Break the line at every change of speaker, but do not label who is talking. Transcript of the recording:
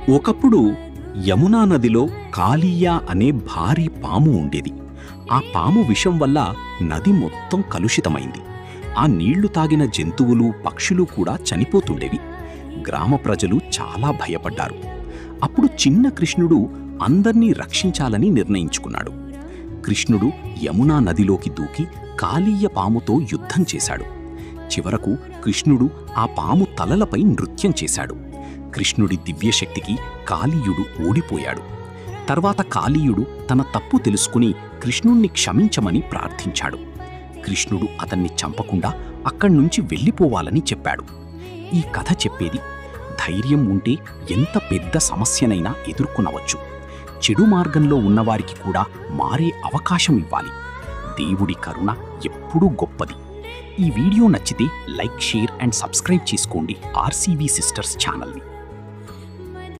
ఒకప్పుడు యమునా నదిలో కాళీయ అనే భారీ పాము ఉండేది. ఆ పాము విషం వల్ల నది మొత్తం కలుషితమైంది. ఆ నీళ్లు తాగిన జంతువులు, పక్షులు కూడా చనిపోతుండేవి. గ్రామ ప్రజలు చాలా భయపడ్డారు. అప్పుడు చిన్న కృష్ణుడు అందర్నీ రక్షించాలని నిర్ణయించుకున్నాడు. కృష్ణుడు యమునా నదిలోకి దూకి కాళీయ పాముతో యుద్ధం చేశాడు. చివరకు కృష్ణుడు ఆ పాము తలలపై నృత్యం చేశాడు. కృష్ణుడి దివ్యశక్తికి కాళీయుడు ఓడిపోయాడు. తర్వాత కాళీయుడు తన తప్పు తెలుసుకుని కృష్ణుణ్ణి క్షమించమని ప్రార్థించాడు. కృష్ణుడు అతన్ని చంపకుండా అక్కడ్నుంచి వెళ్ళిపోవాలని చెప్పాడు. ఈ కథ చెప్పేది, ధైర్యం ఉంటే ఎంత పెద్ద సమస్యనైనా ఎదుర్కొనవచ్చు. చెడు మార్గంలో ఉన్నవారికి కూడా మారే అవకాశం ఇవ్వాలి. దేవుడి కరుణ ఎప్పుడూ గొప్పది. ఈ వీడియో నచ్చితే లైక్, షేర్ అండ్ సబ్స్క్రైబ్ చేసుకోండి ఆర్సీవీ సిస్టర్స్ ఛానల్ని.